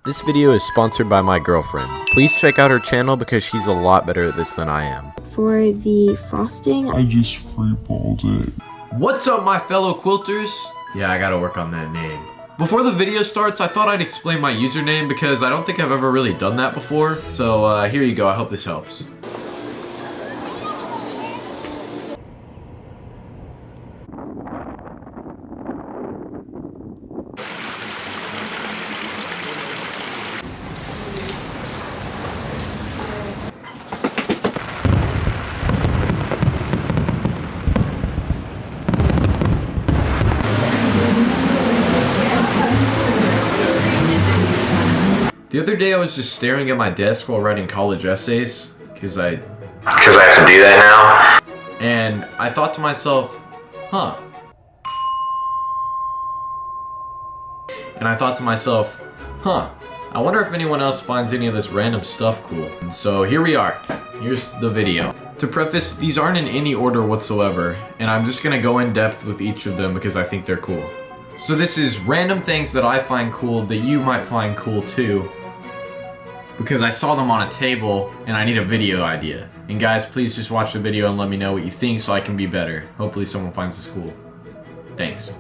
This video is sponsored by my girlfriend. Please check out her channel because she's a lot better at this than I am. For the frosting, I just freeballed it. What's up, my fellow quilters? Yeah, I gotta work on that name. Before the video starts, I thought I'd explain my username because I don't think I've ever really done that before. So here you go, I hope this helps. The other day I was just staring at my desk while writing college essays, because I have to do that now. And I thought to myself, huh. I wonder if anyone else finds any of this random stuff cool. And so here we are. Here's the video. To preface, these aren't in any order whatsoever, and I'm just gonna go in depth with each of them because I think they're cool. So this is random things that I find cool that you might find cool too, because I saw them on a table and I need a video idea. And guys, please just watch the video and let me know what you think so I can be better. Hopefully someone finds this cool. Thanks.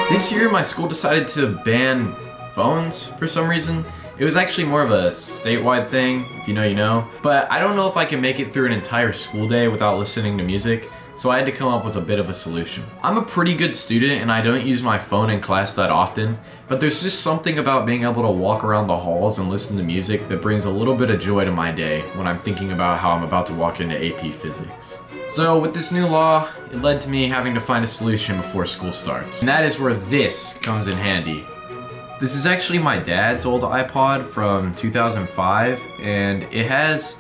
This year my school decided to ban phones for some reason. It was actually more of a statewide thing, if you know you know. But I don't know if I can make it through an entire school day without listening to music, so I had to come up with a bit of a solution. I'm a pretty good student and I don't use my phone in class that often, but there's just something about being able to walk around the halls and listen to music that brings a little bit of joy to my day when I'm thinking about how I'm about to walk into AP Physics. So with this new law, it led to me having to find a solution before school starts. And that is where this comes in handy. This is actually my dad's old iPod from 2005, and it has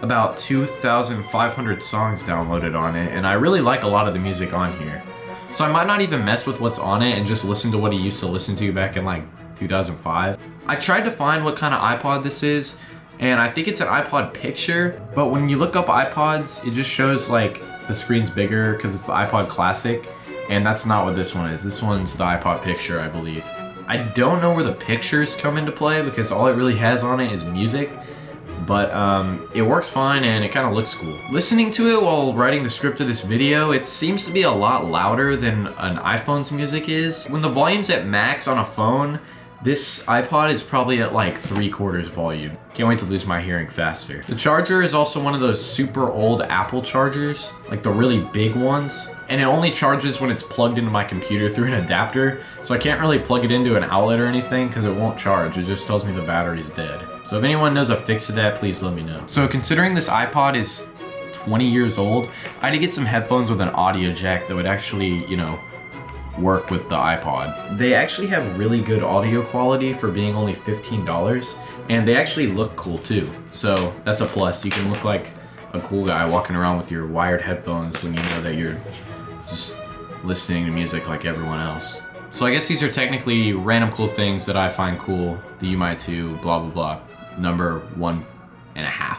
about 2,500 songs downloaded on it, and I really like a lot of the music on here. So I might not even mess with what's on it and just listen to what he used to listen to back in like 2005. I tried to find what kind of iPod this is, and I think it's an iPod Picture, but when you look up iPods, it just shows like the screen's bigger because it's the iPod Classic, and that's not what this one is. This one's the iPod Picture, I believe. I don't know where the pictures come into play because all it really has on it is music, but it works fine and it kind of looks cool. Listening to it while writing the script of this video, it seems to be a lot louder than an iPhone's music is. When the volume's at max on a phone, this iPod is probably at like 3/4 volume. Can't wait to lose my hearing faster. The charger is also one of those super old Apple chargers, like the really big ones, and it only charges when it's plugged into my computer through an adapter, so I can't really plug it into an outlet or anything because it won't charge. It just tells me the battery's dead. So if anyone knows a fix to that, please let me know. So considering this iPod is 20 years old, I had to get some headphones with an audio jack that would actually, you know, work with the iPod. They actually have really good audio quality for being only $15, and they actually look cool too. So that's a plus. You can look like a cool guy walking around with your wired headphones when you know that you're just listening to music like everyone else. So I guess these are technically random cool things that I find cool that you might too, blah blah blah. Number 1.5.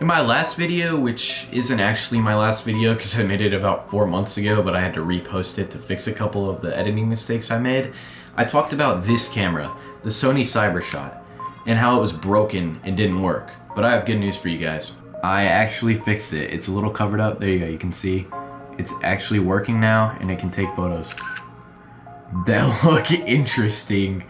In my last video, which isn't actually my last video because I made it about 4 months ago, but I had to repost it to fix a couple of the editing mistakes I made, I talked about this camera, the Sony CyberShot, and how it was broken and didn't work. But I have good news for you guys. I actually fixed it. It's a little covered up. There you go, you can see. It's actually working now and it can take photos that look interesting.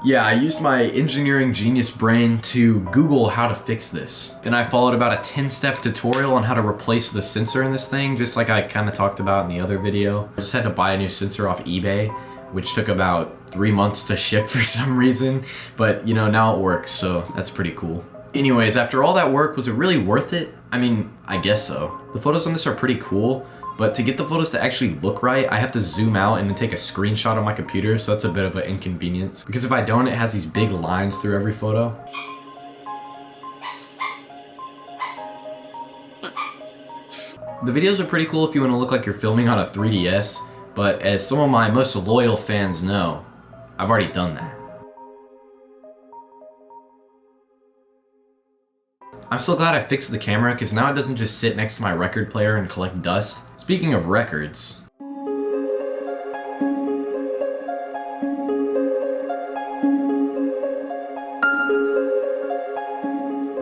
Yeah, I used my engineering genius brain to Google how to fix this. And I followed about a 10-step tutorial on how to replace the sensor in this thing, just like I kind of talked about in the other video. I just had to buy a new sensor off eBay, which took about 3 months to ship for some reason. But you know, now it works, so that's pretty cool. Anyways, after all that work, was it really worth it? I mean, I guess so. The photos on this are pretty cool, but to get the photos to actually look right, I have to zoom out and then take a screenshot on my computer, so that's a bit of an inconvenience. Because if I don't, it has these big lines through every photo. The videos are pretty cool if you want to look like you're filming on a 3DS, But as some of my most loyal fans know, I've already done that. I'm so glad I fixed the camera because now it doesn't just sit next to my record player and collect dust. Speaking of records,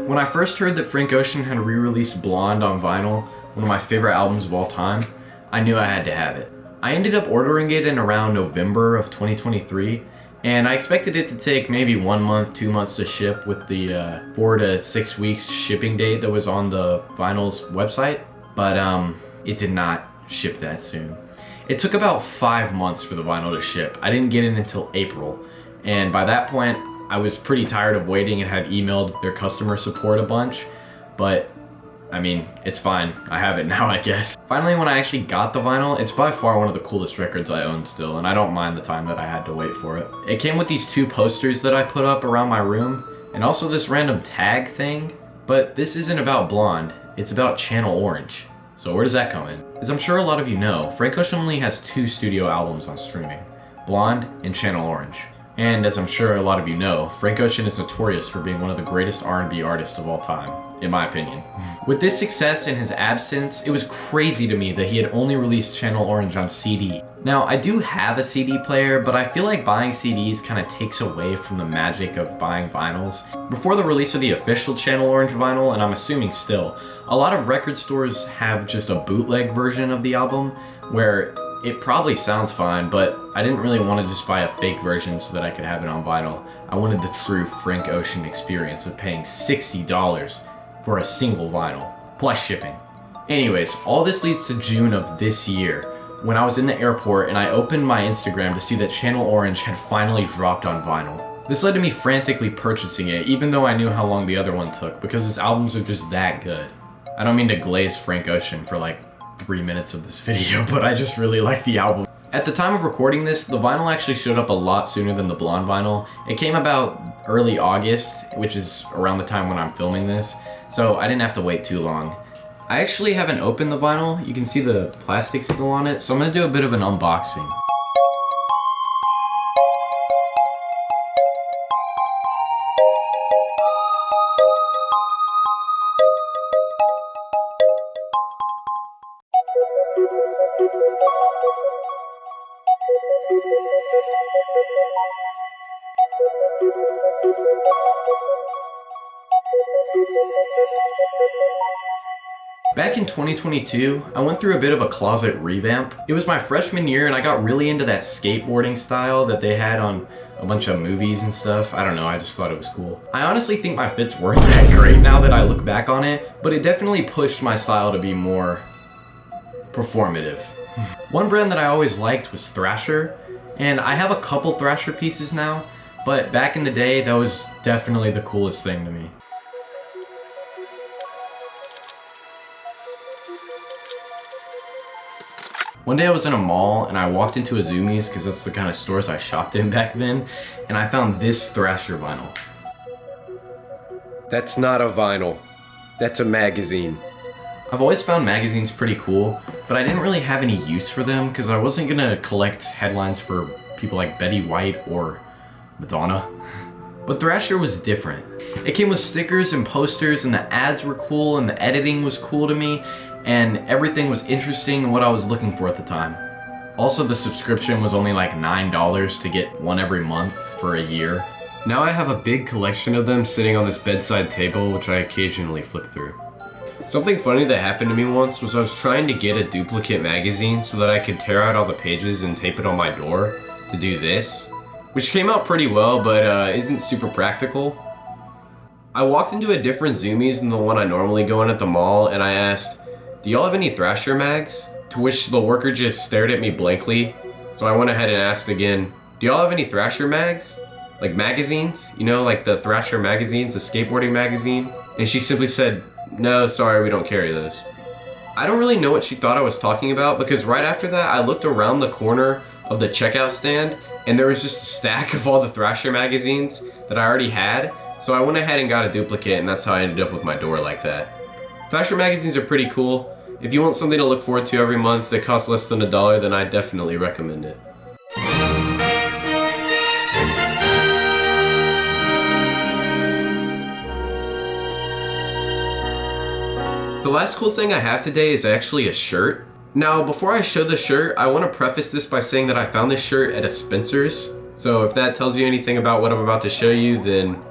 when I first heard that Frank Ocean had re-released Blonde on vinyl, one of my favorite albums of all time, I knew I had to have it. I ended up ordering it in around November of 2023, and I expected it to take maybe 1 month, 2 months to ship with the 4 to 6 weeks shipping date that was on the vinyl's website, but it did not ship that soon. It took about 5 months for the vinyl to ship. I didn't get it until April, and by that point, I was pretty tired of waiting and had emailed their customer support a bunch, but I mean, it's fine. I have it now, I guess. Finally, when I actually got the vinyl, it's by far one of the coolest records I own still, and I don't mind the time that I had to wait for it. It came with these 2 posters that I put up around my room, and also this random tag thing, but this isn't about Blonde, it's about Channel Orange. So where does that come in? As I'm sure a lot of you know, Frank Ocean only has 2 studio albums on streaming, Blonde and Channel Orange. And as I'm sure a lot of you know, Frank Ocean is notorious for being one of the greatest R&B artists of all time, in my opinion. With this success and his absence, it was crazy to me that he had only released Channel Orange on CD. Now, I do have a CD player, but I feel like buying CDs kind of takes away from the magic of buying vinyls. Before the release of the official Channel Orange vinyl, and I'm assuming still, a lot of record stores have just a bootleg version of the album, where it probably sounds fine, but I didn't really want to just buy a fake version so that I could have it on vinyl. I wanted the true Frank Ocean experience of paying $60 for a single vinyl, plus shipping. Anyways, all this leads to June of this year, when I was in the airport and I opened my Instagram to see that Channel Orange had finally dropped on vinyl. This led to me frantically purchasing it, even though I knew how long the other one took, because his albums are just that good. I don't mean to glaze Frank Ocean for like 3 minutes of this video, but I just really like the album. At the time of recording this, the vinyl actually showed up a lot sooner than the Blonde vinyl. It came about early August, which is around the time when I'm filming this, so I didn't have to wait too long. I actually haven't opened the vinyl. You can see the plastic still on it, so I'm gonna do a bit of an unboxing. Back in 2022, I went through a bit of a closet revamp. It was my freshman year and I got really into that skateboarding style that they had on a bunch of movies and stuff. I don't know, I just thought it was cool. I honestly think my fits weren't that great now that I look back on it, but it definitely pushed my style to be more performative. One brand that I always liked was Thrasher, and I have a couple Thrasher pieces now, but back in the day, that was definitely the coolest thing to me. One day I was in a mall and I walked into a Zoomies because that's the kind of stores I shopped in back then, and I found this Thrasher vinyl. That's not a vinyl. That's a magazine. I've always found magazines pretty cool, but I didn't really have any use for them because I wasn't gonna collect headlines for people like Betty White or Madonna. But Thrasher was different. It came with stickers and posters, and the ads were cool, and the editing was cool to me, and everything was interesting and what I was looking for at the time. Also, the subscription was only like $9 to get one every month for a year. Now I have a big collection of them sitting on this bedside table, which I occasionally flip through. Something funny that happened to me once was I was trying to get a duplicate magazine so that I could tear out all the pages and tape it on my door to do this, which came out pretty well, but isn't super practical. I walked into a different Zoomies than the one I normally go in at the mall, and I asked, "Do y'all have any Thrasher mags?" To which the worker just stared at me blankly, so I went ahead and asked again, "Do y'all have any Thrasher mags? Like magazines? You know, like the Thrasher magazines, the skateboarding magazine?" And she simply said, "No, sorry, we don't carry those." I don't really know what she thought I was talking about, because right after that I looked around the corner of the checkout stand and there was just a stack of all the Thrasher magazines that I already had, so I went ahead and got a duplicate, and that's how I ended up with my door like that. Thrasher magazines are pretty cool, If you want something to look forward to every month that costs less than $1, then I definitely recommend it. The last cool thing I have today is actually a shirt. Now, before I show the shirt, I want to preface this by saying that I found this shirt at a Spencer's. So if that tells you anything about what I'm about to show you, then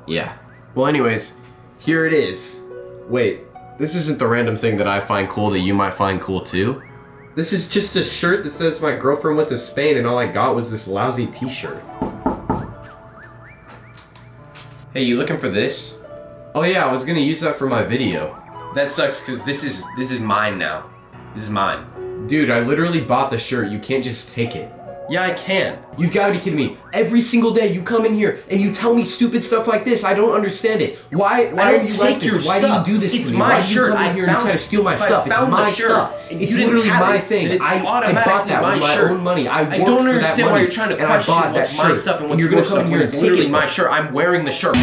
yeah. Well, anyways, here it is. Wait, this isn't the random thing that I find cool that you might find cool too. This is just a shirt that says my girlfriend went to Spain and all I got was this lousy t-shirt. Hey, you looking for this? Oh yeah, I was gonna use that for my video. That sucks because this is mine now. This is mine. Dude, I literally bought the shirt. You can't just take it. Yeah, I can. You've got to be kidding me. Every single day you come in here and you tell me stupid stuff like this. I don't understand it. Why are you like this? Why do you do this to me? It's my shirt. I here and try to steal my stuff. It's my stuff. It's literally my thing. I bought that with my own money. I don't understand why you're trying to question what's my stuff and what's your stuff when it's literally my shirt. I'm wearing the shirt.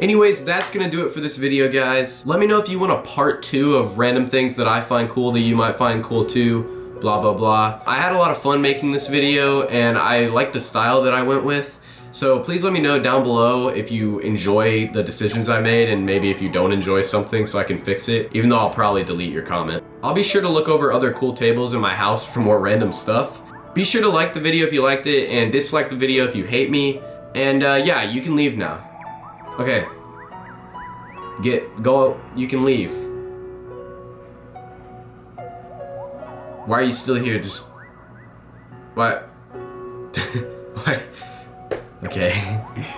Anyways, that's gonna do it for this video, guys. Let me know if you want a part 2 of random things that I find cool that you might find cool too, blah blah blah. I had a lot of fun making this video and I like the style that I went with. So please let me know down below if you enjoy the decisions I made and maybe if you don't enjoy something so I can fix it, even though I'll probably delete your comment. I'll be sure to look over other cool tables in my house for more random stuff. Be sure to like the video if you liked it and dislike the video if you hate me. And yeah, you can leave now. Okay. Go, you can leave. Why are you still here? Just, what? What? Okay.